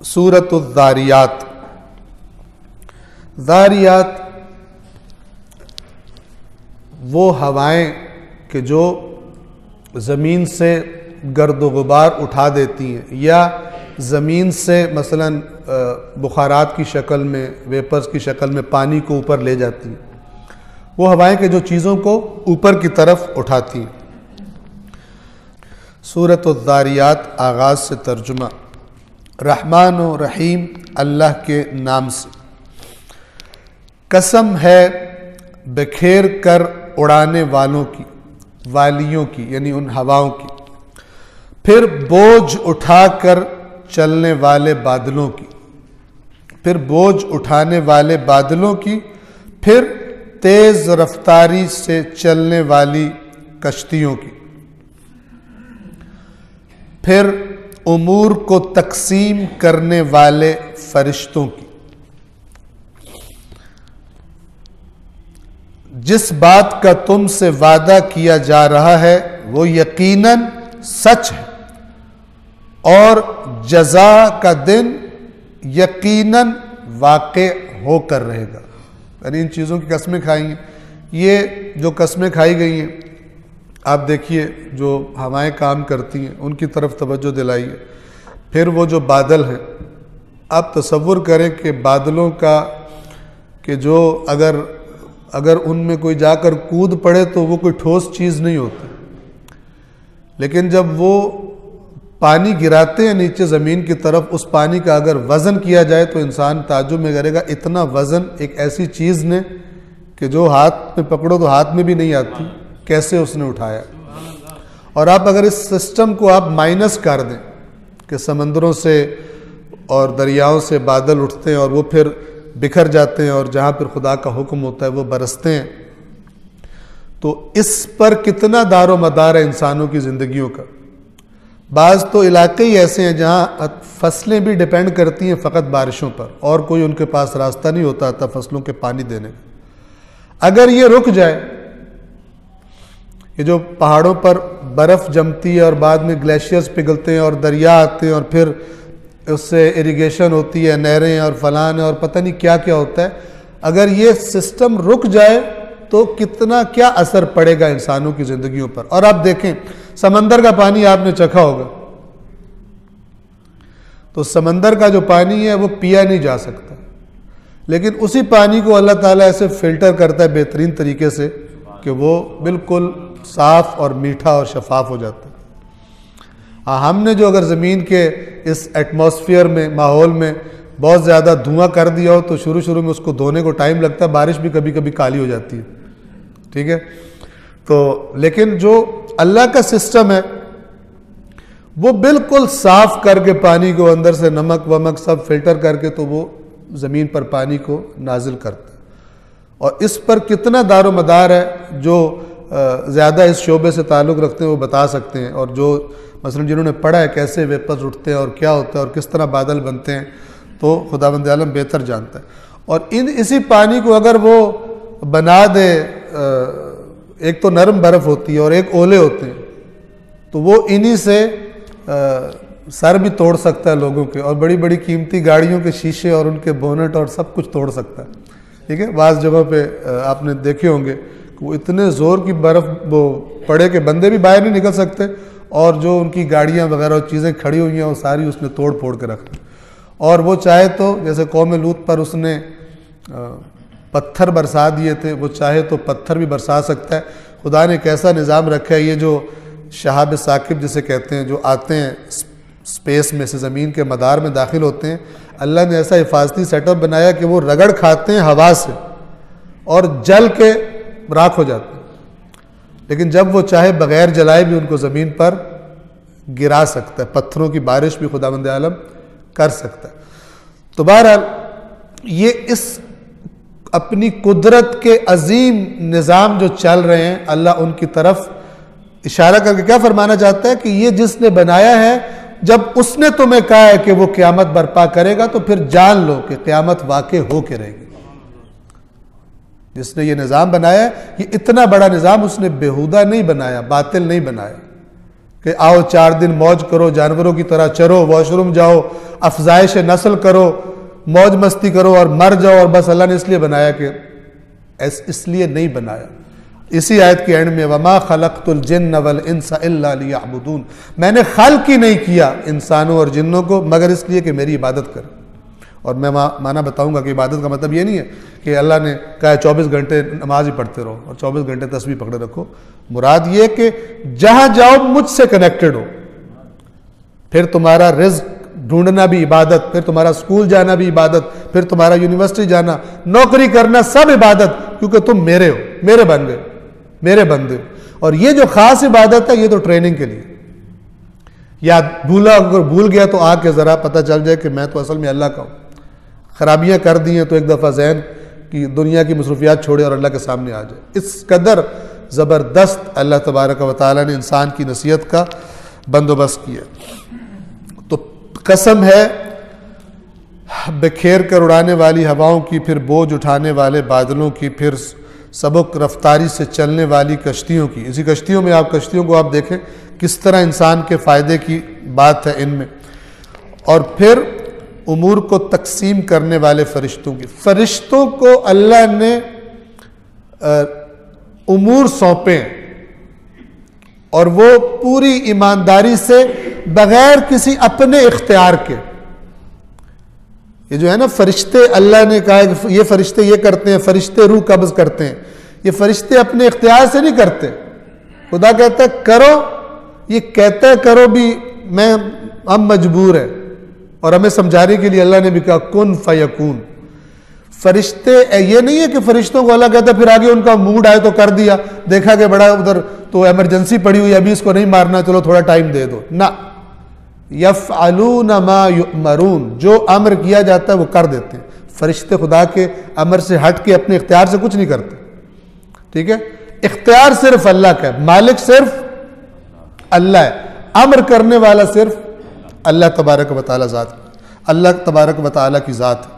सूरतुज़्ज़ारियात। ज़ारियात वो हवाएं कि जो ज़मीन से गर्द व गुबार उठा देती हैं या ज़मीन से मसलन बुखारात की शक्ल में, वेपर्स की शक्ल में पानी को ऊपर ले जाती हैं। वो हवाएं कि जो चीज़ों को ऊपर की तरफ उठाती हैं। सूरतुज़्ज़ारियात आगाज़ से तर्जुमा। रहमान व रहीम अल्लाह के नाम से। कसम है बिखेर कर उड़ाने वालों की, वालियों की, यानी उन हवाओं की, फिर बोझ उठाकर चलने वाले बादलों की, फिर बोझ उठाने वाले बादलों की, फिर तेज रफ्तारी से चलने वाली कश्तियों की, फिर उमूर को तकसीम करने वाले फरिश्तों की। जिस बात का तुमसे वादा किया जा रहा है वो यकीनन सच है और जज़ा का दिन यकीनन वाक़े होकर रहेगा। यानी इन चीज़ों की कस्में खाई हैं। ये जो कस्में खाई गई हैं, आप देखिए जो हवाएं काम करती हैं उनकी तरफ तवज्जो दिलाइए। फिर वो जो बादल हैं, आप तसव्वुर करें कि बादलों का कि जो अगर उनमें कोई जाकर कूद पड़े तो वो कोई ठोस चीज़ नहीं होती, लेकिन जब वो पानी गिराते हैं नीचे ज़मीन की तरफ, उस पानी का अगर वज़न किया जाए तो इंसान ताज्जुब में करेगा इतना वज़न एक ऐसी चीज़ ने कि जो हाथ में पकड़ो तो हाथ में भी नहीं आती, कैसे उसने उठाया। और आप अगर इस सिस्टम को आप माइनस कर दें कि समंदरों से और दरियाओं से बादल उठते हैं और वो फिर बिखर जाते हैं और जहाँ पर खुदा का हुक्म होता है वो बरसते हैं, तो इस पर कितना दारो मदार है इंसानों की ज़िंदगियों का। बाज़ तो इलाके ही ऐसे हैं जहाँ फसलें भी डिपेंड करती हैं फ़कत बारिशों पर और कोई उनके पास रास्ता नहीं होता था फसलों के पानी देने का। अगर ये रुक जाए, ये जो पहाड़ों पर बर्फ़ जमती है और बाद में ग्लेशियर्स पिघलते हैं और दरिया आते हैं और फिर उससे इरिगेशन होती है, नहरें और फलान और पता नहीं क्या क्या होता है, अगर ये सिस्टम रुक जाए तो कितना क्या असर पड़ेगा इंसानों की ज़िंदगियों पर। और आप देखें समंदर का पानी आपने चखा होगा, तो समंदर का जो पानी है वो पिया नहीं जा सकता, लेकिन उसी पानी को अल्लाह ताला ऐसे फ़िल्टर करता है बेहतरीन तरीके से कि वो बिल्कुल साफ़ और मीठा और शफाफ हो जाता है। हाँ, हमने जो अगर ज़मीन के इस एटमॉस्फेयर में, माहौल में बहुत ज़्यादा धुआं कर दिया हो तो शुरू में उसको धोने को टाइम लगता है, बारिश भी कभी कभी काली हो जाती है, ठीक है। तो लेकिन जो अल्लाह का सिस्टम है वो बिल्कुल साफ करके पानी को अंदर से नमक वमक सब फिल्टर करके तो वो ज़मीन पर पानी को नाजिल करता है। और इस पर कितना दारो मदार है, जो ज़्यादा इस शोबे से ताल्लुक़ रखते हैं वो बता सकते हैं, और जो मसलन जिन्होंने पढ़ा है कैसे वेपर्स उठते हैं और क्या होता है और किस तरह बादल बनते हैं, तो खुदावंद आलम बेहतर जानता है। और इसी पानी को अगर वो बना दे, एक तो नरम बर्फ़ होती है और एक ओले होते हैं, तो वो इन्हीं से सर भी तोड़ सकता है लोगों के, और बड़ी बड़ी कीमती गाड़ियों के शीशे और उनके बोनट और सब कुछ तोड़ सकता है, ठीक है। बाज़ जगहों पे आपने देखे होंगे कि वो इतने ज़ोर की बर्फ़ वो पड़े कि बंदे भी बाहर नहीं निकल सकते, और जो उनकी गाड़ियाँ वगैरह और चीज़ें खड़ी हुई हैं वो सारी उसने तोड़ फोड़ के रख दी। और वो चाहे तो जैसे कौम लूत पर उसने पत्थर बरसा दिए थे, वो चाहे तो पत्थर भी बरसा सकता है। खुदा ने कैसा निज़ाम रखा है, ये जो शहाब साकिब जिसे कहते हैं, जो आते हैं स्पेस में से ज़मीन के मदार में दाखिल होते हैं, अल्लाह ने ऐसा हिफाजती सेटअप बनाया कि वो रगड़ खाते हैं हवा से और जल के राख हो जाते हैं, लेकिन जब वो चाहे बग़ैर जलाए भी उनको ज़मीन पर गिरा सकता है, पत्थरों की बारिश भी खुदावंद आलम कर सकता है। तो बहरहाल ये इस अपनी कुदरत के अजीम निज़ाम जो चल रहे हैं, अल्लाह उनकी तरफ इशारा करके क्या फरमाना चाहता है कि ये जिसने बनाया है, जब उसने तुम्हें कहा है कि वो क़यामत बर्पा करेगा तो फिर जान लो कि क़यामत वाक़ई हो के रहेगी। जिसने ये निज़ाम बनाया है, ये इतना बड़ा निज़ाम उसने बेहुदा नहीं बनाया, बातिल नहीं बनाया कि आओ 4 दिन मौज करो, जानवरों की तरह चरो, वॉशरूम जाओ, अफजाइश नस्ल करो, मौज मस्ती करो और मर जाओ, और बस अल्लाह ने इसलिए बनाया कि इसलिए नहीं बनाया। इसी आयत के एंड में वमा खलक़तुल जिन्न वल इंसा इल्ला लियअबुदून, मैंने खल्क़ ही नहीं किया इंसानों और जिन्नों को मगर इसलिए कि मेरी इबादत करें। और मैं माना बताऊंगा कि इबादत का मतलब ये नहीं है कि अल्लाह ने कहा 24 घंटे नमाज ही पढ़ते रहो और 24 घंटे तस्बीह पकड़े रखो। मुराद ये कि जहां जाओ मुझसे कनेक्टेड हो, फिर तुम्हारा रिज़्क ढूंढना भी इबादत, फिर तुम्हारा स्कूल जाना भी इबादत, फिर तुम्हारा यूनिवर्सिटी जाना, नौकरी करना, सब इबादत, क्योंकि तुम मेरे हो, मेरे बन गए, मेरे बंदे हो। और ये जो खास इबादत है ये तो ट्रेनिंग के लिए, या अगर भूल गया तो आके जरा पता चल जाए कि मैं तो असल में अल्लाह का हूं। खराबियां कर दी हैं तो एक दफा जहन की दुनिया की मसरूफियात छोड़े और अल्लाह के सामने आ जाए। इस कदर ज़बरदस्त अल्लाह तबारक व तआला ने इंसान की नसीहत का बंदोबस्त किया। तो कसम है बिखेर कर उड़ाने वाली हवाओं की, फिर बोझ उठाने वाले बादलों की, फिर सबक रफ्तारी से चलने वाली कश्तियों की। इसी कश्तियों में आप कश्तियों को आप देखें किस तरह इंसान के फ़ायदे की बात है इनमें। और फिर उमूर को तकसीम करने वाले फरिश्तों की। फरिश्तों को अल्लाह ने उमूर सौंपे और वो पूरी ईमानदारी से बगैर किसी अपने इख्तियार के, ये जो है ना फरिश्ते, अल्लाह ने कहा कि ये फरिश्ते ये करते हैं, फरिश्ते रूह कब्ज करते हैं, ये फरिश्ते अपने इख्तियार से नहीं करते। खुदा कहता है करो, ये कहता है करो भी, हम मजबूर हैं। और हमें समझाने के लिए अल्लाह ने भी कहा कुन फयकून। फरिश्ते ये नहीं है कि फरिश्तों को अल्लाह कहता फिर आगे उनका मूड आए तो कर दिया, देखा कि बड़ा उधर तो इमरजेंसी पड़ी हुई, अभी इसको नहीं मारना, चलो थोड़ा टाइम दे दो ना। यफ़अलून मा युअमरून, जो अमर किया जाता है वो कर देते हैं। फरिश्ते खुदा के अमर से हट के अपने इख्तियार से कुछ नहीं करते, ठीक है। इख्तियार सिर्फ अल्लाह का है, मालिक सिर्फ अल्लाह है, अमर करने वाला सिर्फ अल्लाह तबारक व तआला ज़ात, अल्लाह तबारक व तआला की ज़ात है।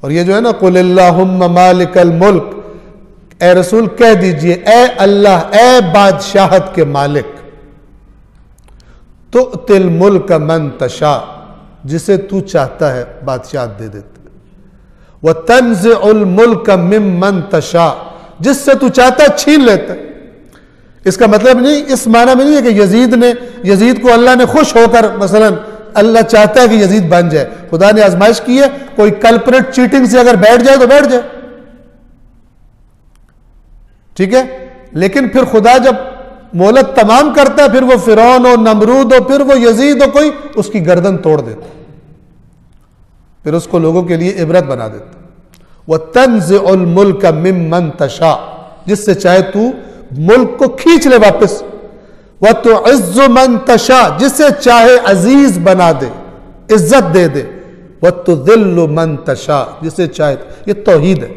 और ये जो है ना कुलिल्लाहुम्मा मालिकल मुल्क, ए रसूल कह दीजिए ए अल्लाह, ए बादशाहत के मालिक, तो तिल मुल्क मन तशा, जिसे तू चाहता है बादशाह दे देते, व तंज़िउल मुल्क मिम्मन तशा, जिससे तू चाहता है छीन लेता है। इसका मतलब नहीं, इस माना में नहीं है कि यजीद को अल्लाह ने खुश होकर, मसलन अल्लाह चाहता है कि यजीद बन जाए, खुदा ने आजमाइश की है, कोई कल्परेट चीटिंग से अगर बैठ जाए तो बैठ जाए, ठीक है। लेकिन फिर खुदा जब मोहलत तमाम करता है, फिर वो फिरौन हो, नमरूद हो, फिर वो यजीद हो, कोई उसकी गर्दन तोड़ देता, फिर उसको लोगों के लिए इबरत बना देता। वह तंज़िउल मुल्क मिम्मन तशा, जिससे चाहे तू मुल्क को खींच ले वापस, वह तो इज्जु मन तशा, जिसे चाहे अजीज बना दे, इज्जत दे दे, वह तो दिल्लु मन तशा, जिसे चाहे। ये तौहीद है,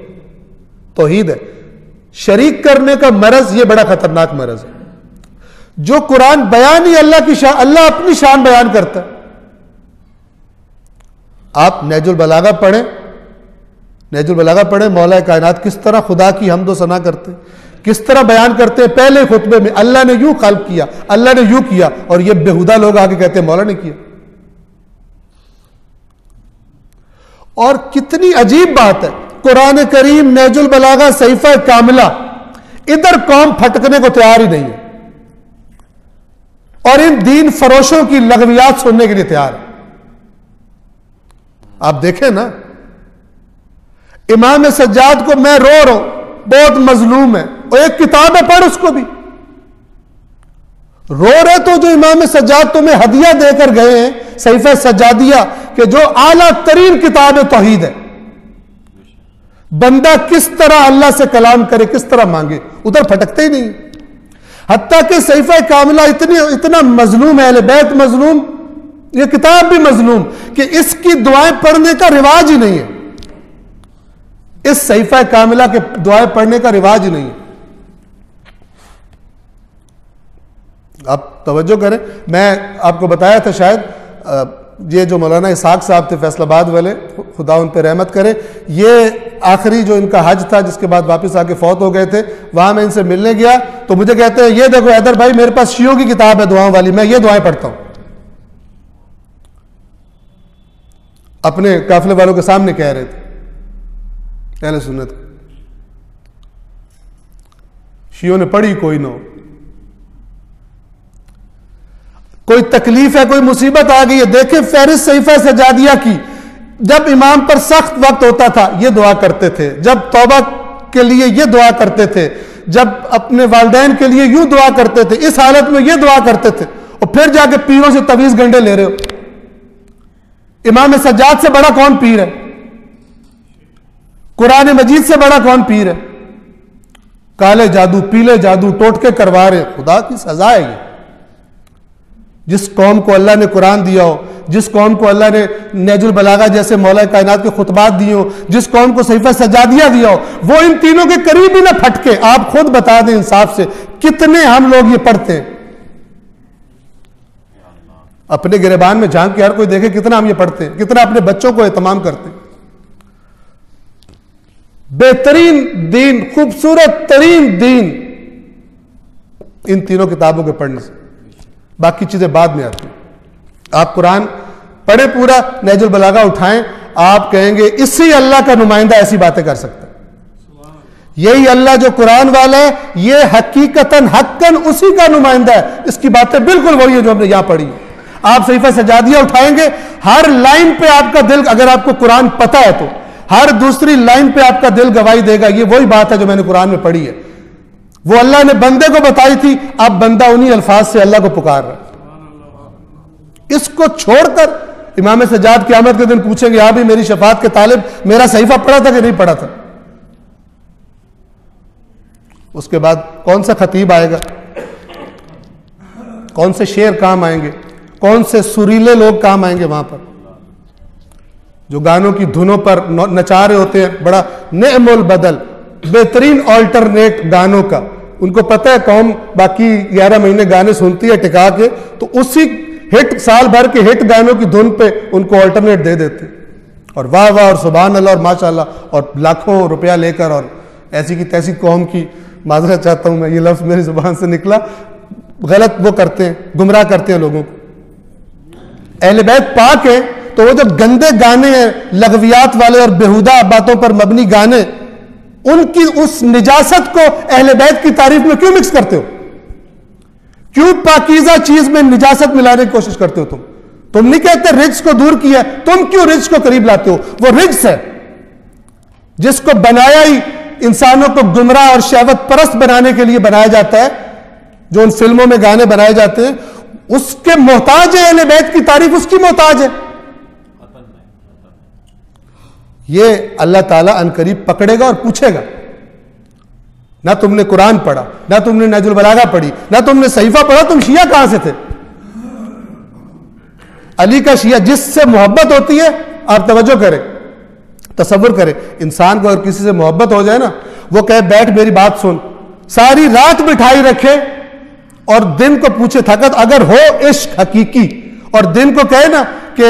तौहीद है। शरीक करने का मरज ये बड़ा खतरनाक मरज है। जो कुरान बयान ही अल्लाह की शान, अल्लाह अपनी शान बयान करता है। आप नहजुल बलागा पढ़ें, नहजुल बलागा पढ़ें, मौला कायनात किस तरह खुदा की हमदो सना करते हैं, किस तरह बयान करते हैं। पहले खुतबे में अल्लाह ने यूं खल्क किया, अल्लाह ने यूं किया, और ये बेहुदा लोग आके कहते हैं मौला ने किया। और कितनी अजीब बात है, कुरान करीम, नहजुल बलागा, सहीफा कामिला, इधर कौम फटकने को तैयार ही नहीं है और इन दीन फरोशों की लगवियात सुनने के लिए तैयार है। आप देखें ना, इमाम सज्जाद को मैं रो रहा हूं, बहुत मजलूम है, और एक किताब है, पढ़ उसको भी। रो रहे तो जो इमाम सज्जाद तुम्हें हदिया देकर गए हैं, सहीफा सज्जादिया, कि जो आला तरीन किताब तौहीद है, बंदा किस तरह अल्लाह से कलाम करे, किस तरह मांगे, उधर फटकते ही नहीं। हत्ता कि सहीफा कामिला इतना मजलूम है, अहले बैत मजलूम, यह किताब भी मजलूम, कि इसकी दुआएं पढ़ने का रिवाज ही नहीं है। इस सहीफा कामिला के दुआएं पढ़ने का रिवाज ही नहीं है। आप तवज्जो करें, मैं आपको बताया था शायद, ये जो मौलाना इसहाक साहब थे फैसलाबाद वाले, खुदा उन पर रहमत करे, ये आखिरी जो इनका हज था, जिसके बाद वापस आके फौत हो गए थे, वहां मैं इनसे मिलने गया तो मुझे कहते हैं, ये देखो हैदर भाई, मेरे पास शियों की किताब है दुआओं वाली, मैं ये दुआएं पढ़ता हूं। अपने काफिले वालों के सामने कह रहे थे अहले सुन्नत, शियों ने पढ़ी कोई ना हो, कोई तकलीफ है, कोई मुसीबत आ गई है, देखे फहरिस्त सहीफा सजादिया की, जब इमाम पर सख्त वक्त होता था ये दुआ करते थे, जब तौबा के लिए ये दुआ करते थे, जब अपने वालिदैन के लिए यूं दुआ करते थे, इस हालत में ये दुआ करते थे, और फिर जाके पीरों से तवीज गंडे ले रहे हो। इमाम सज्जाद से बड़ा कौन पीर है? कुरान मजीद से बड़ा कौन पीर है? काले जादू, पीले जादू, टोटके करवा रहे, खुदा की सजा है ये। जिस कौम को अल्लाह ने कुरान दिया हो, जिस कौम को अल्लाह ने नहजुल बलागा जैसे मौला कायनात के खुतबात दिए हो, जिस कौम को सहीफा सजादिया दिया हो, वो इन तीनों के करीब ही ना फटके। आप खुद बता दें इंसाफ से, कितने हम लोग ये पढ़ते हैं? अपने गिरबान में झांक के हर कोई देखे कितना हम ये पढ़ते हैं, कितना अपने बच्चों को एहतमाम करते हैं। बेहतरीन दीन, खूबसूरत तरीन दीन इन तीनों किताबों के पढ़ने से, बाकी चीजें बाद में आती हैं। आप कुरान पढ़े पूरा, नहजुल बलागा उठाएं, आप कहेंगे इसी अल्लाह का नुमाइंदा ऐसी बातें कर सकता है। यही अल्लाह जो कुरान वाला है, ये हकीकतन हक्कन उसी का नुमाइंदा है। इसकी बातें बिल्कुल वही है जो हमने यहां पढ़ी है। आप सहीफा सजादिया उठाएंगे, हर लाइन पे आपका दिल, अगर आपको कुरान पता है तो हर दूसरी लाइन पे आपका दिल गवाही देगा, ये वही बात है जो मैंने कुरान में पढ़ी है। वो अल्लाह ने बंदे को बताई थी, अब बंदा उन्हीं अल्फाज से अल्लाह को पुकार रहा है। इसको छोड़कर इमाम सज्जाद क़यामत के दिन पूछेंगे, आप भी मेरी शफाअत के तालिब, मेरा सहीफा पढ़ा था कि नहीं पढ़ा था? उसके बाद कौन सा खतीब आएगा, कौन से शेर काम आएंगे, कौन से सुरीले लोग काम आएंगे वहां पर, जो गानों की धुनों पर नचा रहे होते हैं, बड़ा नेमुल बदल, बेहतरीन ऑल्टरनेट गानों का। उनको पता है कौम बाकी 11 महीने गाने सुनती है टिका के, तो उसी हिट, साल भर के हिट गानों की धुन पे उनको ऑल्टरनेट दे देते, और वाह वाह और सुभान अल्लाह और माशाअल्लाह, और लाखों रुपया लेकर, और ऐसी की तैसी कौम की, माजरत चाहता हूं मैं, ये लफ्ज मेरी जुबान से निकला, गलत वो करते हैं, गुमराह करते हैं लोगों को। अहले बैत पाक है, तो वो जो गंदे गाने हैं, लगवियात वाले और बेहुदा बातों पर मबनी गाने, उनकी उस निजासत को अहले बैत की तारीफ में क्यों मिक्स करते हो? क्यों पाकीज़ा चीज में निजासत मिलाने की कोशिश करते हो? तुम नहीं कहते रिज्स को दूर किया, तुम क्यों रिज्स को करीब लाते हो? वो रिज्स है जिसको बनाया ही इंसानों को गुमराह और शहवत परस्त बनाने के लिए बनाया जाता है। जो उन फिल्मों में गाने बनाए जाते हैं, उसके मोहताज है अहले बैत की तारीफ, उसकी मोहताज है। ये अल्लाह ताला अनकरीब पकड़ेगा और पूछेगा, ना तुमने कुरान पढ़ा, ना तुमने नहजुल बलागा पढ़ी, ना तुमने सहीफा पढ़ा, तुम शिया कहां से थे? अली का शिया, जिससे मोहब्बत होती है, आप तवज्जो करें, तसव्वुर करें, इंसान को अगर किसी से मोहब्बत हो जाए ना, वो कहे बैठ मेरी बात सुन, सारी रात बिठाई रखे और दिन को पूछे थकत, अगर हो इश्क हकीकी, और दिन को कहे ना कि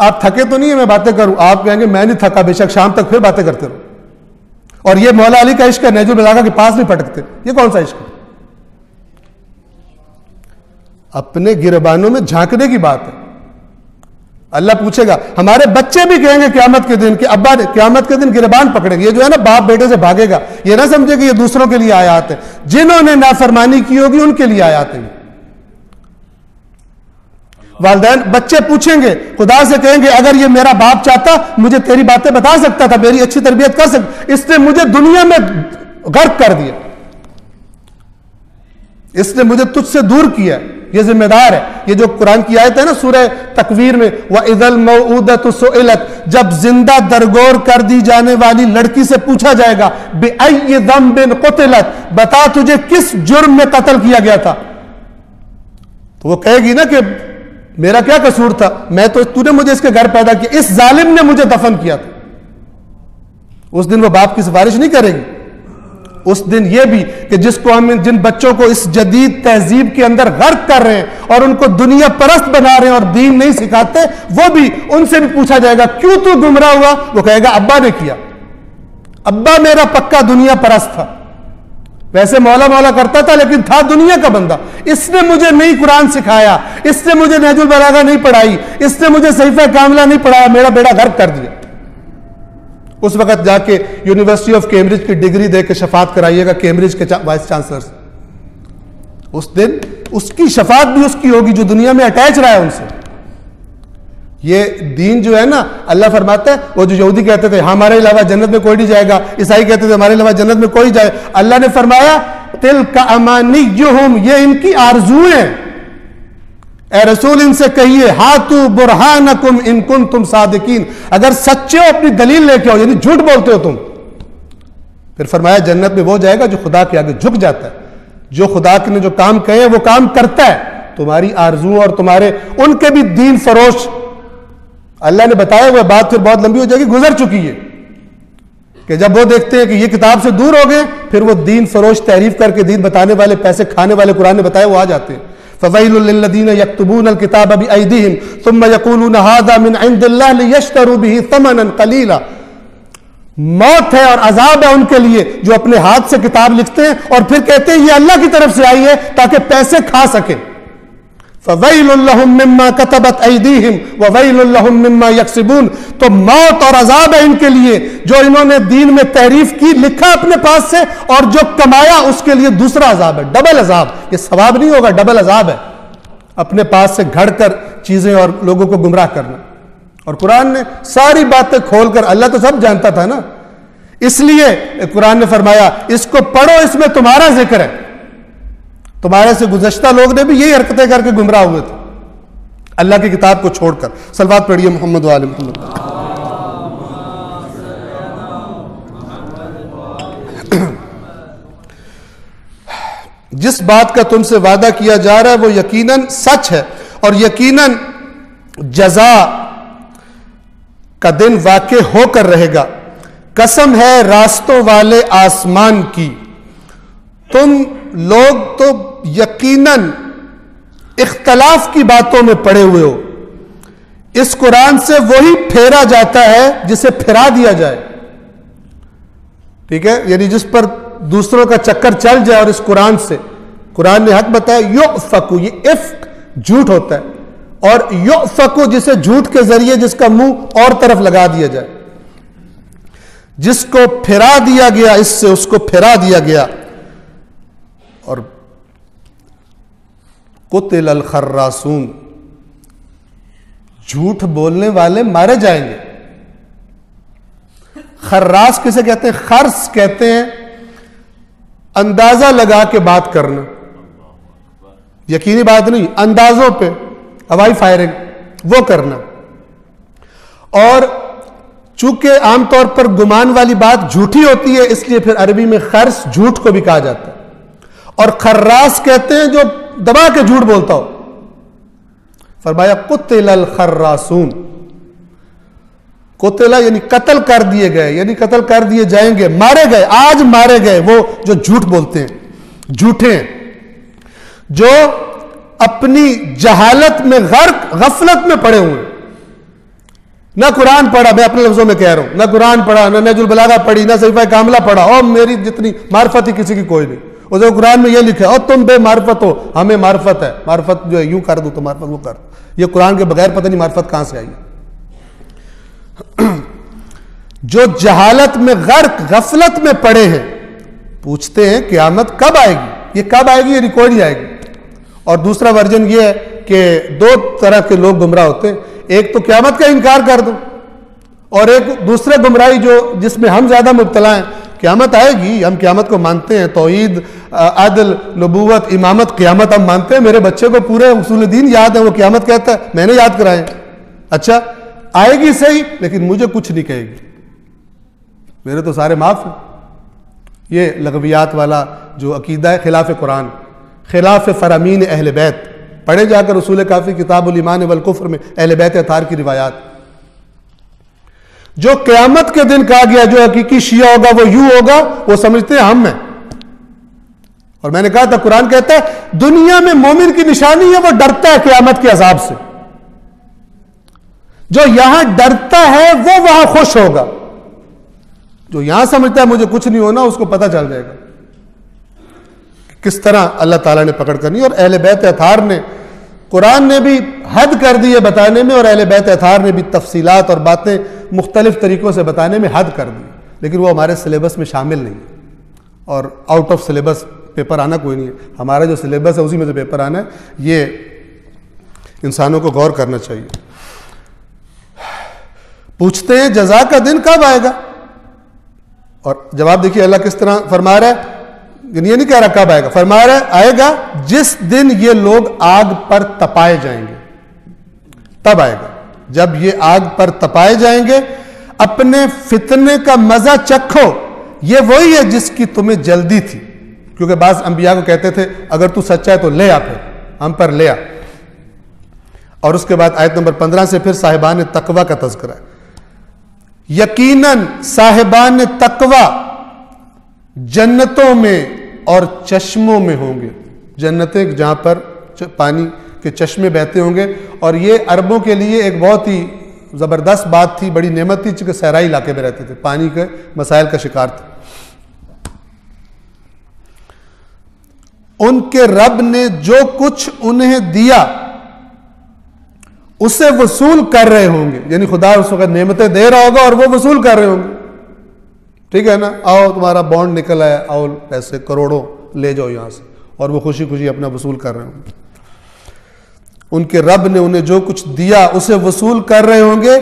आप थके तो नहीं है, मैं बातें करूं, आप कहेंगे मैं नहीं थका, बेशक शाम तक फिर बातें करते रहो। और ये मौला अली का इश्क है, नहजुल बलागा के पास नहीं पटकते, ये कौन सा इश्क है? अपने गिरबानों में झांकने की बात है। अल्लाह पूछेगा, हमारे बच्चे भी कहेंगे क़यामत के दिन कि अब्बा ने क़यामत के दिन गिरबान पकड़ेंगे। ये जो है ना बाप बेटे से भागेगा, ये ना समझे कि ये दूसरों के लिए आयात है, जिन्होंने नाफरमानी की होगी उनके लिए आयात है। वालिदैन बच्चे पूछेंगे, खुदा से कहेंगे, अगर ये मेरा बाप चाहता मुझे तेरी बातें बता सकता था, मेरी अच्छी तरबियत कर सकता, इसने मुझे दुनिया में गर्क कर दिया, इसने मुझे तुझसे दूर किया, ये जिम्मेदार है। ये जो कुरान की आयत है ना सूरह तकवीर में, व इज़ल मौऊदतु सुइलत, जब जिंदा दरगोर कर दी जाने वाली लड़की से पूछा जाएगा, बिअय्यि ज़ंबिन क़ुतिलत, बता तुझे किस जुर्म में कत्ल किया गया था, तो वो कहेगी ना कि मेरा क्या कसूर था, मैं तो, तूने मुझे इसके घर पैदा किया, इस जालिम ने मुझे दफन किया था। उस दिन वो बाप की सिफारिश नहीं करेगी। उस दिन ये भी कि जिसको हम, जिन बच्चों को इस जदीद तहजीब के अंदर गर्क कर रहे हैं और उनको दुनिया परस्त बना रहे हैं और दीन नहीं सिखाते, वो भी, उनसे भी पूछा जाएगा क्यों तू गुमराह हुआ, वो कहेगा अब्बा ने किया, अब्बा मेरा पक्का दुनिया परस्त था, वैसे मौला मौला करता था लेकिन था दुनिया का बंदा। इसने मुझे नहीं कुरान सिखाया, इसने मुझे नहजुल बलागा नहीं पढ़ाई, इसने मुझे सहीफा कामिला नहीं पढ़ाया, मेरा बेड़ा गर्क कर दिया। उस वक्त जाके यूनिवर्सिटी ऑफ कैम्ब्रिज की डिग्री देकर शफात कराइएगा कैम्ब्रिज के वाइस चांसलर से। उस दिन उसकी शफात भी उसकी होगी जो दुनिया में अटैच रहा है उनसे। ये दीन जो है ना, अल्लाह फरमाता है, वो जो यहूदी कहते थे हमारे अलावा जन्नत में कोई नहीं जाएगा, ईसाई कहते थे हमारे अलावा जन्नत में कोई जाए, अल्लाह ने फरमाया तिल का अमानियुहुम, ये इनकी आरज़ूएं। ए रसूल इनसे कहिए हातु बुरहानकुम इन कुंतुम सादिकीन, अगर सच्चे हो अपनी दलील लेके आओ, यानी झूठ बोलते हो तुम। फिर फरमाया जन्नत में वो जाएगा जो खुदा के आगे झुक जाता है, जो खुदा ने जो काम कहे वो काम करता है। तुम्हारी आरज़ू और तुम्हारे उनके भी दीन फरोश, अल्लाह ने बताया हुआ बात फिर बहुत लंबी हो जाएगी, गुजर चुकी है कि जब वो देखते हैं कि ये किताब से दूर हो गए, फिर वो दीन फरोश तहरीफ करके दीन बताने वाले, पैसे खाने वाले, कुरान ने बताया वो आ जाते हैं। फ़वैलुल लिल्लज़ीना यक्तुबूनल किताब बिअयदीहिम सुम्मा यक़ूलूना हाज़ा मिन इंदिल्लाह लियश्तरू बिही समनन क़लीला। मौत है और अजाब है उनके लिए जो अपने हाथ से किताब लिखते हैं और फिर कहते हैं ये अल्लाह की तरफ से आई है ताकि पैसे खा सके। फ़वैलुल लहुम मिम्मा कतबत अयदीहिम व वैलुल लहुम मिम्मा यक्सिबून। तो मौत और अजाब है इनके लिए जो इन्होंने दीन में तहरीफ की, लिखा अपने पास से, और जो कमाया उसके लिए दूसरा अजाब है, डबल अजाब। ये सवाब नहीं होगा, डबल अजाब है, अपने पास से घड़ कर चीजें और लोगों को गुमराह करना। और कुरान ने सारी बातें खोलकर, अल्लाह तो सब जानता था ना, इसलिए कुरान ने फरमाया इसको पढ़ो, इसमें तुम्हारा जिक्र है। तुम्हारे से गुज़श्ता लोग ने भी यही हरकतें करके गुमराह हुए थे अल्लाह की किताब को छोड़कर। सलवात पढ़िए मोहम्मद व आले मोहम्मद। जिस बात का तुमसे वादा किया जा रहा है वो यकीनन सच है और यकीनन जजा का दिन वाक़े होकर रहेगा। कसम है रास्तों वाले आसमान की, तुम लोग तो यकीनन इख्तलाफ की बातों में पड़े हुए हो। इस कुरान से वही फेरा जाता है जिसे फिरा दिया जाए, ठीक है, यानी जिस पर दूसरों का चक्कर चल जाए। और इस कुरान से, कुरान ने हक बताया, युफकु, ये इफ्क झूठ होता है, और युफकु जिसे झूठ के जरिए जिसका मुंह और तरफ लगा दिया जाए, जिसको फिरा दिया गया, इससे उसको फिरा दिया गया। और कुतिल अल खर्रासून, झूठ बोलने वाले मारे जाएंगे। खर्रास किसे कहते हैं? खर्स कहते हैं अंदाजा लगा के बात करना, यकीनी बात नहीं, अंदाजों पे हवाई फायरिंग वो करना। और चूंकि आमतौर पर गुमान वाली बात झूठी होती है, इसलिए फिर अरबी में खर्स झूठ को भी कहा जाता है। और खर्रास कहते हैं जो दबा के झूठ बोलता हो। फरमाया कुतिल अल खर्रासून, कुतिला यानी कत्ल कर दिए गए, यानी कत्ल कर दिए जाएंगे, मारे गए, आज मारे गए वो जो झूठ बोलते हैं, झूठे हैं, जो अपनी जहालत में गर्क, गफलत में पड़े हुए, ना कुरान पढ़ा, मैं अपने लफ्जों में कह रहा हूं, ना कुरान पढ़ा, ना नहजुल बलागा पढ़ी, ना सहीफा कामिला पढ़ा, और मेरी जितनी मार्फत ही किसी की कोई नहीं। और जो कुरान में ये लिखा है और तुम बेमार्फत हो, हमें मार्फत है, मार्फत जो है यूं कर दो तो मार्फत वो कर दो। ये कुरान के बगैर पता नहीं मार्फत कहां से आई। जो जहालत में गर्क, गफलत में पड़े हैं, पूछते हैं क़यामत कब आएगी, ये कब आएगी, ये रिकॉर्ड नहीं आएगी। और दूसरा वर्जन ये है कि दो तरह के लोग गुमराह होते हैं, एक तो क़यामत का इनकार कर दो, और एक दूसरे गुमराही जो जिसमें हम ज्यादा मुब्तला हैं। क़यामत आएगी, हम क़यामत को मानते हैं, तौहीद, अदल, नबूवत, इमामत, क़यामत हम मानते हैं। मेरे बच्चे को पूरे उसूल दीन याद है, वो क़यामत कहता है, मैंने याद कराए। अच्छा आएगी सही, लेकिन मुझे कुछ नहीं कहेगी, मेरे तो सारे माफ हैं। ये लगवियात वाला जो अकीदा है, खिलाफ कुरान, खिलाफ फरामीन अहले बैत। पढ़े जाकर उसूल काफ़ी, किताबुल ईमान वल कुफ्र में अहले बैत अतार की रिवायात। जो क़यामत के दिन कहा गया जो हकीकी शिया होगा वो यूं होगा, वो समझते हैं हम हैं। और मैंने कहा था कुरान कहता है दुनिया में मोमिन की निशानी है वो डरता है क़यामत के अजाब से। जो यहां डरता है वो वहां खुश होगा। जो यहां समझता है मुझे कुछ नहीं होना, उसको पता चल जाएगा किस तरह अल्लाह ताला ने पकड़ करनी। और अहले बैत अतार ने, कुरान ने भी हद कर दी है बताने में, और अहले बैत अतार ने भी तफसीलात और बातें मुख्तलिफ तरीकों से बताने में हद कर दी, लेकिन वो हमारे सिलेबस में शामिल नहीं है। और आउट ऑफ सिलेबस पेपर आना कोई नहीं है, हमारा जो सिलेबस है उसी में से पेपर आना है। ये इंसानों को गौर करना चाहिए। पूछते हैं जज़ा का दिन कब आएगा, और जवाब देखिए अल्लाह किस तरह फरमा रहा है। ये नहीं कह रहा कब आएगा, फरमा रहा है आएगा जिस दिन ये लोग आग पर तपाए जाएंगे, तब आएगा जब ये आग पर तपाए जाएंगे। अपने फितने का मजा चखो, ये वही है जिसकी तुम्हें जल्दी थी। क्योंकि बाज़ अंबिया को कहते थे अगर तू सच्चा है तो ले आ, फिर हम पर ले आ। और उसके बाद आयत नंबर 15 से फिर साहिबान तकवा का तज़किरा है। यकीनन साहिबान तकवा जन्नतों में और चश्मों में होंगे। जन्नतें जहां पर पानी के चश्मे बहते होंगे, और ये अरबों के लिए एक बहुत ही जबरदस्त बात थी, बड़ी नेमत थी, चूंकि सहराई इलाके में रहते थे, पानी के मसाइल का शिकार थे। उनके रब ने जो कुछ उन्हें दिया उसे वसूल कर रहे होंगे, यानी खुदा उस वक्त नेमतें दे रहा होगा और वो वसूल कर रहे होंगे। ठीक है ना, आओ तुम्हारा बॉन्ड निकल आया, आओ पैसे करोड़ों ले जाओ यहां से, और वो खुशी खुशी अपना वसूल कर रहे होंगे। उनके रब ने उन्हें जो कुछ दिया उसे वसूल कर रहे होंगे।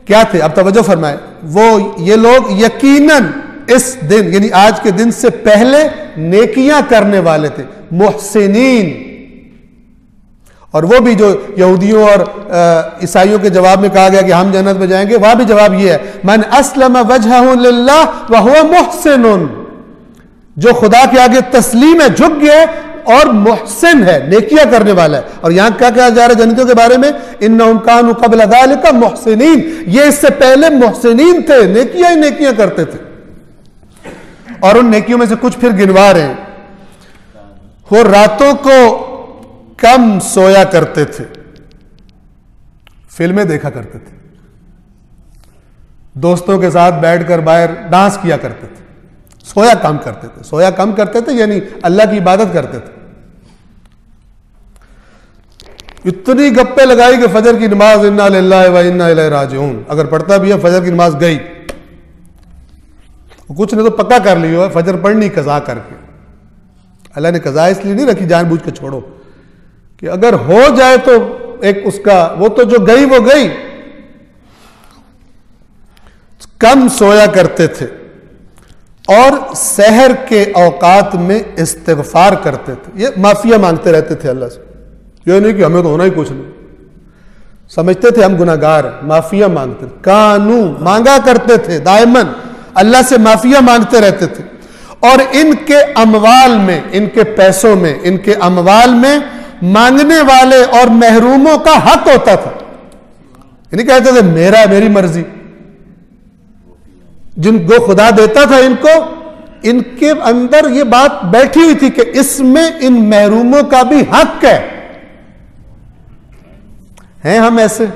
क्या थे, अब तवज्जो फरमाए, वो ये लोग यकीनन इस दिन यानी आज के दिन से पहले नेकियां करने वाले थे, मुहसिनीन। और वो भी जो यहूदियों और ईसाइयों के जवाब में कहा गया कि हम जन्नत में जाएंगे, वहां भी जवाब ये है मन अस्लम वजहहु लिल्लाह व हुवा मुहसिनुन, जो खुदा के आगे तस्लीम है, झुक गया और मुहसिन है, नेकियां करने वाला है। और यहां क्या कहा जा रहा है जन्नतियों के बारे में, इन्नहुम कानू क़ब्ल ज़ालिका मुहसिनीन, ये इससे पहले मुहसिनीन थे, नेकियां ही नेकियां करते थे। और उन नेकियों में से कुछ फिर गिनवा रहे हैं। वो रातों को कम सोया करते थे, फिल्में देखा करते थे, दोस्तों के साथ बैठकर बाहर डांस किया करते थे, सोया कम करते थे। सोया कम करते थे यानी अल्लाह की इबादत करते थे। इतनी गप्पे लगाई कि फजर की नमाज इन्ना लिल्लाहि व इन्ना इलैहि राजिऊन, अगर पढ़ता भी है फजर की नमाज गई, कुछ ने तो पक्का कर लिया है फजर पढ़नी कज़ा करके। अल्लाह ने कज़ा इसलिए नहीं रखी जानबूझ के छोड़ो कि अगर हो जाए तो एक उसका, वो तो जो गई वो गई। कम सोया करते थे और सहर के औकात में इस्तिग़फ़ार करते थे। ये माफिया मांगते रहते थे अल्लाह से, ये नहीं कि हमें तो होना ही कुछ नहीं, समझते थे हम गुनाहगार, माफिया मांगते थे। कानू मांगा करते थे, दायमन अल्लाह से माफिया मांगते रहते थे। और इनके अमवाल में, इनके पैसों में, इनके अमवाल में मांगने वाले और महरूमों का हक होता था। इन्हें कहते थे मेरा, मेरी मर्जी। जिनको खुदा देता था इनको, इनके अंदर ये बात बैठी हुई थी कि इसमें इन महरूमों का भी हक है। हैं हम ऐसे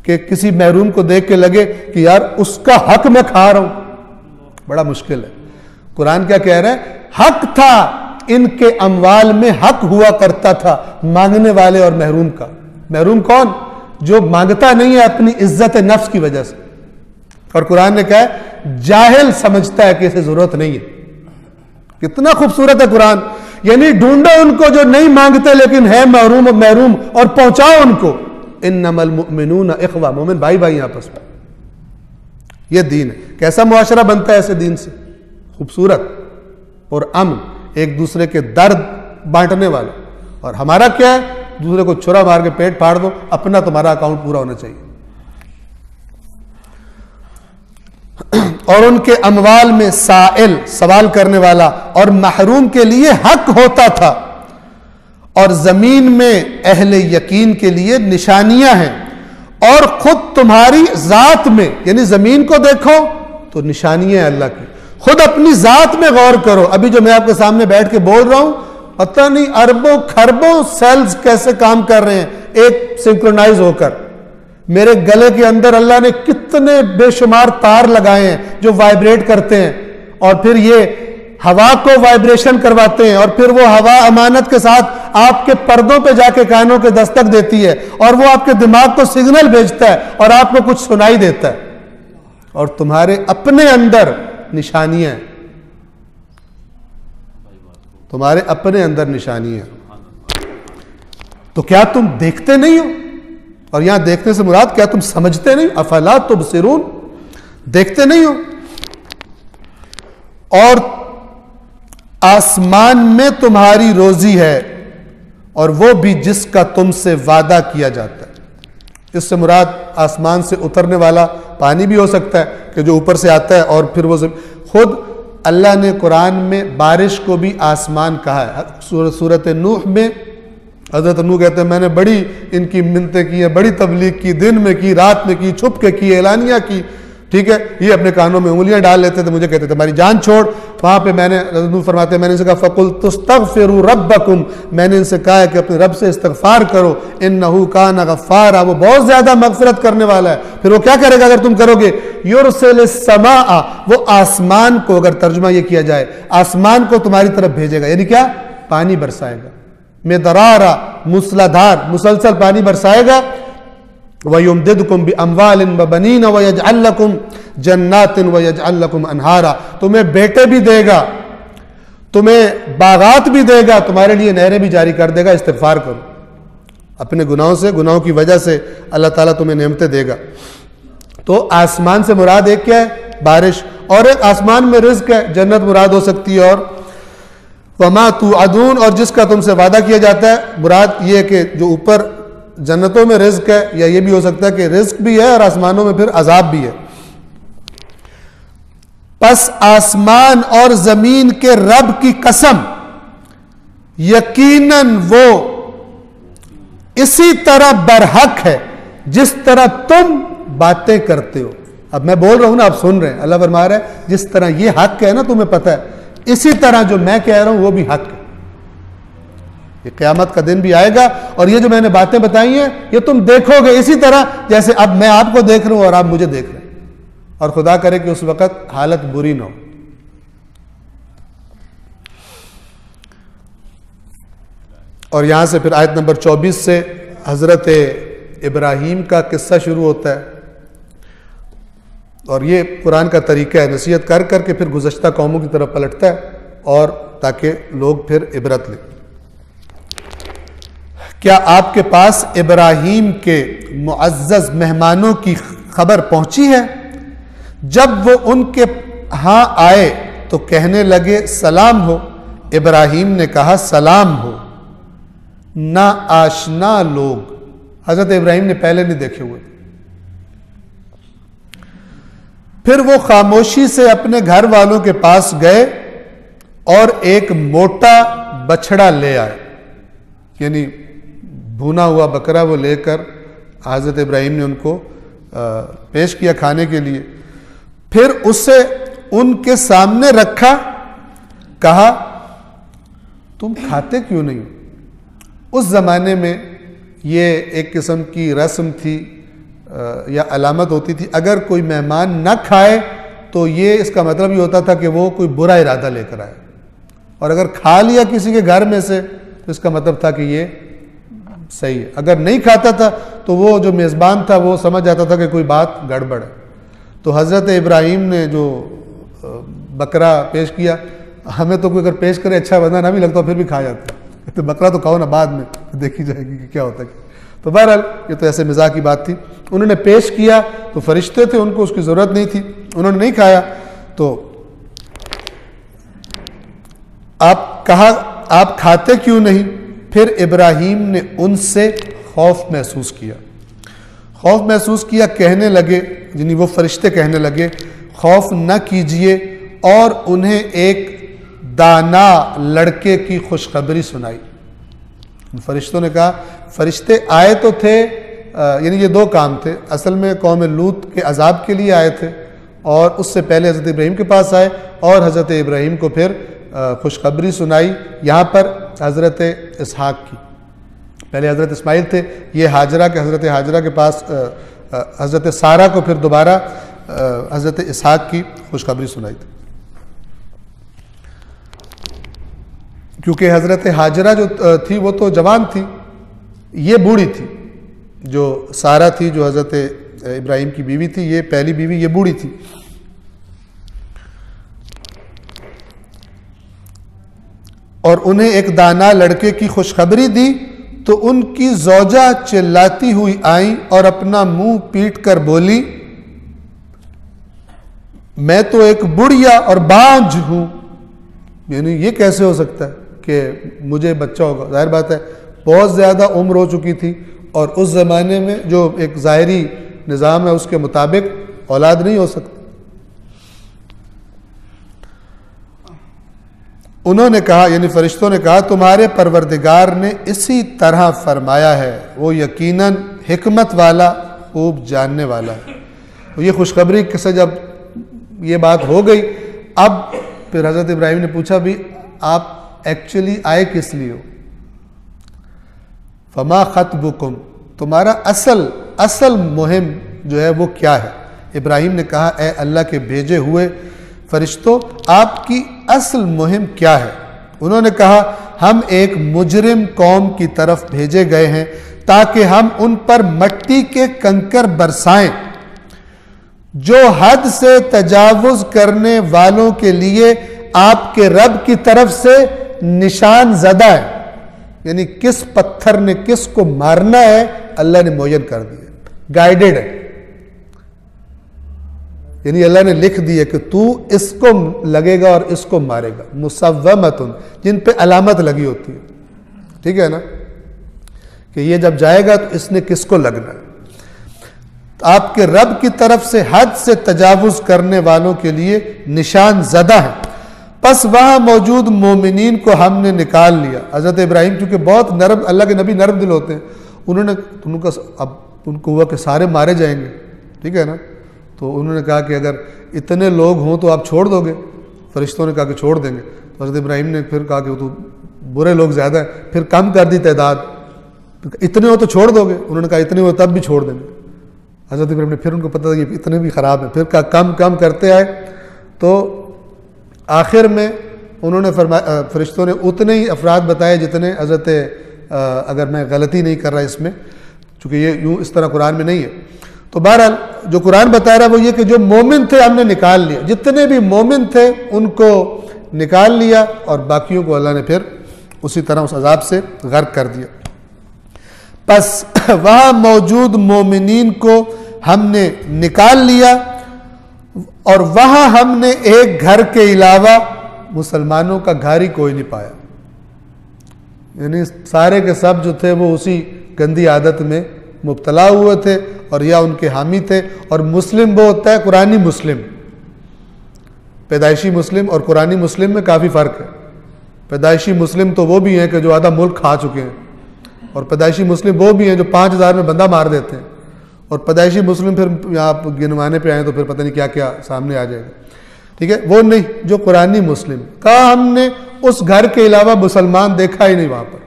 कि किसी महरूम को देख के लगे कि यार उसका हक मैं खा रहा हूं, बड़ा मुश्किल है। कुरान क्या कह रहा है, हक था इनके अमवाल में, हक हुआ करता था मांगने वाले और महरूम का। महरूम कौन, जो मांगता नहीं है अपनी इज्जत नफ्स की वजह से। और कुरान ने कहा है जाहिल समझता है कि इसे जरूरत नहीं है। कितना खूबसूरत है कुरान, यानी ढूंढो उनको जो नहीं मांगते लेकिन है महरूम और पहुंचाओ उनको। इन्नमल मुमिनून इख्वा, मोमिन भाई भाई आपस में, यह दीन है। कैसा मुआशरा बनता है ऐसे दीन से, खूबसूरत और अमन, एक दूसरे के दर्द बांटने वाले। और हमारा क्या है, दूसरे को छुरा मार के पेट फाड़ दो, अपना तुम्हारा अकाउंट पूरा होना चाहिए। और उनके अमवाल में साइल, सवाल करने वाला, और महरूम के लिए हक होता था। और जमीन में अहले यकीन के लिए निशानियां हैं। और खुद तुम्हारी जात में, यानी जमीन को देखो तो निशानियां हैं अल्लाह की, खुद अपनी जात में गौर करो। अभी जो मैं आपके सामने बैठ के बोल रहा हूं, पता नहीं अरबों खरबों सेल्स कैसे काम कर रहे हैं एक सिंक्रोनाइज होकर। मेरे गले के अंदर अल्लाह ने कितने बेशुमार तार लगाए हैं जो वाइब्रेट करते हैं, और फिर ये हवा को वाइब्रेशन करवाते हैं, और फिर वो हवा अमानत के साथ आपके पर्दों पे जाके कानों के दस्तक देती है, और वो आपके दिमाग को सिग्नल भेजता है और आपको कुछ सुनाई देता है, और तुम्हारे अपने अंदर निशानियां, तुम्हारे अपने अंदर निशानियां। तो क्या तुम देखते नहीं हो? और यहां देखने से मुराद क्या तुम समझते नहीं? अफला तुबसिरून, देखते नहीं हो? और आसमान में तुम्हारी रोजी है, और वो भी जिसका तुमसे वादा किया जाता है। इससे मुराद आसमान से उतरने वाला पानी भी हो सकता है कि जो ऊपर से आता है, और फिर वो खुद अल्लाह ने कुरान में बारिश को भी आसमान कहा है। सूरत नूह में हजरत नूह कहते हैं मैंने बड़ी इनकी मिन्नतें की है, बड़ी तबलीग की, दिन में की, रात में की, छुप के की, एलानिया की, ठीक है। ये अपने कानों में उंगलियां डाल लेते थे, मुझे कहते थे हमारी जान छोड़। वहां पे मैंने नूह फरमाते हैं मैंने इनसे कहा फकुल तुस्तगफिरू रब्बकुम, मैंने इनसे कहा है कि अपने रब से इस्तगफार करो, इन्नहु काना गफ्फारा, वो बहुत ज्यादा मगफिरत करने वाला है। फिर वो क्या करेगा अगर तुम करोगे? युरसिलिस समा, वो आसमान को, अगर तर्जुमा ये किया जाए, आसमान को तुम्हारी तरफ भेजेगा, यानी क्या? पानी बरसाएगा, मिदरारा, मूसलाधार मुसलसल पानी बरसाएगा। वयुमदिदकुम बिअमवालिन व बनीन व यजअल लकुम जन्नातिन व यजअल लकुम अनहारा, तुम्हें बेटे भी देगा, तुम्हें बागात भी देगा, तुम्हारे लिए नहरें भी जारी कर देगा। इस्तिगफार करो अपने गुनाहों से, गुनाहों की वजह से अल्लाह ताला तुम्हें नेमतें देगा। तो आसमान से मुराद एक क्या है? बारिश, और एक आसमान में रिज्क है, जन्नत मुराद हो सकती है, और वमा तुअदून, और जिसका तुमसे वादा किया जाता है। मुराद ये है कि जो ऊपर जन्नतों में रिज्क है, या ये भी हो सकता है कि रिज्क भी है और आसमानों में फिर अजाब भी है। बस आसमान और जमीन के रब की कसम, यकीनन वो इसी तरह बरहक है जिस तरह तुम बातें करते हो। अब मैं बोल रहा हूं ना, आप सुन रहे हैं, अल्लाह फरमा रहा है जिस तरह ये हक है ना, तुम्हें पता है, इसी तरह जो मैं कह रहा हूं वो भी हक है। ये क़यामत का दिन भी आएगा, और ये जो मैंने बातें बताई हैं ये तुम देखोगे इसी तरह जैसे अब मैं आपको देख रहा हूं और आप मुझे देख रहे हैं। और खुदा करे कि उस वक्त हालत बुरी ना हो। और यहां से फिर आयत नंबर 24 से हजरत इब्राहीम का किस्सा शुरू होता है, और ये कुरान का तरीका है, नसीहत कर करके फिर गुज़श्ता कौमों की तरफ पलटता है, और ताकि लोग फिर इबरत लें। क्या आपके पास इब्राहीम के मुअज़्ज़ज़ मेहमानों की खबर पहुंची है? जब वो उनके हां आए तो कहने लगे सलाम हो। इब्राहीम ने कहा सलाम हो, ना आशना लोग। हजरत इब्राहीम ने पहले नहीं देखे हुए। फिर वो खामोशी से अपने घर वालों के पास गए और एक मोटा बछड़ा ले आए, यानी भुना हुआ बकरा वो लेकर हजरत इब्राहीम ने उनको पेश किया खाने के लिए। फिर उसे उनके सामने रखा, कहा तुम खाते क्यों नहीं हो? उस जमाने में ये एक किस्म की रस्म थी या अलामत होती थी, अगर कोई मेहमान न खाए तो ये इसका मतलब ये होता था कि वो कोई बुरा इरादा लेकर आए, और अगर खा लिया किसी के घर में से तो इसका मतलब था कि ये सही है। अगर नहीं खाता था तो वो जो मेज़बान था वो समझ जाता था कि कोई बात गड़बड़ है। तो हज़रत इब्राहीम ने जो बकरा पेश किया, हमें तो कोई अगर पेश करे अच्छा बंदा ना भी लगता फिर भी खा जाता, तो बकरा तो खाओ ना, बाद में देखी जाएगी कि क्या होता है। तो बहरहाल ये तो ऐसे मजाक की बात थी। उन्होंने पेश किया तो फरिश्ते थे, उनको उसकी ज़रूरत नहीं थी, उन्होंने नहीं खाया। तो आप कहा आप खाते क्यों नहीं? फिर इब्राहीम ने उनसे खौफ महसूस किया, खौफ महसूस किया, कहने लगे, यानी वो फरिश्ते कहने लगे खौफ न कीजिए, और उन्हें एक दाना लड़के की खुशखबरी सुनाई। फरिश्तों ने कहा, फरिश्ते आए तो थे, यानी ये दो काम थे, असल में कौम लूत के अजाब के लिए आए थे, और उससे पहले हज़रत इब्राहीम के पास आए और हज़रत इब्राहीम को फिर खुशखबरी सुनाई। यहाँ पर हज़रत इसहाक की, पहले हज़रत इस्माइल थे, ये हाजरा के, हज़रत हाजरा के पास हज़रत सारा को फिर दोबारा हज़रत इसहाक की खुशखबरी सुनाई थी, क्योंकि हज़रत हाजरा जो थी वो तो जवान थी, ये बूढ़ी थी। जो सारा थी, जो हज़रत इब्राहिम की बीवी थी, ये पहली बीवी, ये बूढ़ी थी। और उन्हें एक दाना लड़के की खुशखबरी दी तो उनकी ज़ौजा चिल्लाती हुई आई और अपना मुंह पीट कर बोली, मैं तो एक बुढ़िया और बांझ हूं। यानी ये कैसे हो सकता है कि मुझे बच्चा होगा? जाहिर बात है, बहुत ज़्यादा उम्र हो चुकी थी और उस ज़माने में जो एक ज़ाहिरी निज़ाम है उसके मुताबिक औलाद नहीं हो सकती। उन्होंने कहा, यानी फरिश्तों ने कहा, तुम्हारे परवरदिगार ने इसी तरह फरमाया है, वो यकीनन हिकमत वाला, खूब जानने वाला है। तो ये खुशखबरी से जब ये बात हो गई, अब फिर हज़रत इब्राहिम ने पूछा, भी आप एक्चुअली आए किस लिए हो? फमा खतबुकुम, तुम्हारा असल मुहिम जो है वो क्या है? इब्राहिम ने कहा, ए अल्लाह के भेजे हुए फरिश्तों, आपकी असल मुहिम क्या है? उन्होंने कहा, हम एक मुजरिम कौम की तरफ भेजे गए हैं ताकि हम उन पर मट्टी के कंकर बरसाएं जो हद से तजावुज करने वालों के लिए आपके रब की तरफ से निशान ज़दा है। यानी किस पत्थर ने किसको मारना है अल्लाह ने मुय्यन कर दिया, गाइडेड है। यानी अल्लाह ने लिख दिया कि तू इसको लगेगा और इसको मारेगा, मुसव्वमतुन, जिन पे अलामत लगी होती है, ठीक है ना, कि ये जब जाएगा तो इसने किसको लगना है। तो आपके रब की तरफ से हद से तजावुज करने वालों के लिए निशान ज़दा है। बस वहां मौजूद मोमिनीन को हमने निकाल लिया। हज़रत इब्राहिम क्योंकि बहुत नरम, अल्लाह के नबी नरम दिल होते हैं, उन्होंने अब उनको हुआ कि सारे मारे जाएंगे, ठीक है ना, तो उन्होंने कहा कि अगर इतने लोग हों तो आप छोड़ दोगे? फरिश्तों ने कहा कि छोड़ देंगे। तो हज़रत इब्राहिम ने फिर कहा कि वो तो बुरे लोग ज़्यादा है, फिर कम कर दी तादाद, इतने हो तो छोड़ दोगे? उन्होंने कहा इतने हो तब भी छोड़ देंगे। हज़रत इब्राहिम ने फिर उनको पता था कि इतने भी ख़राब हैं, फिर कम करते आए, तो आखिर में उन्होंने फरमाया, फरिश्तों ने उतने ही अफराद बताए जितने हज़रत, अगर मैं गलती नहीं कर रहा इसमें, चूँकि ये यूँ इस तरह कुरान में नहीं है, तो बहरहाल जो कुरान बता रहा है वो ये कि जो मोमिन थे हमने निकाल लिया, जितने भी मोमिन थे उनको निकाल लिया और बाकियों को अल्लाह ने फिर उसी तरह उस अजाब से गर्क कर दिया। बस वहाँ मौजूद मोमिनीन को हमने निकाल लिया और वहाँ हमने एक घर के अलावा मुसलमानों का घर ही कोई नहीं पाया। यानी सारे के सब जो थे वो उसी गंदी आदत में मुब्तला हुए थे और या उनके हामी थे। और मुस्लिम वो होता है कुरानी मुस्लिम, पैदाइशी मुस्लिम और कुरानी मुस्लिम में काफ़ी फ़र्क है। पैदाइशी मुस्लिम तो वो भी हैं कि जो आधा मुल्क खा चुके हैं, और पैदाइशी मुस्लिम वो भी हैं जो 5000 में बंदा मार देते हैं, और पैदाइशी मुस्लिम फिर यहाँ गिनवाने पे आए तो फिर पता नहीं क्या क्या सामने आ जाएगा, ठीक है, वो नहीं, जो कुरानी मुस्लिम। कहा हमने उस घर के अलावा मुसलमान देखा ही नहीं वहाँ पर।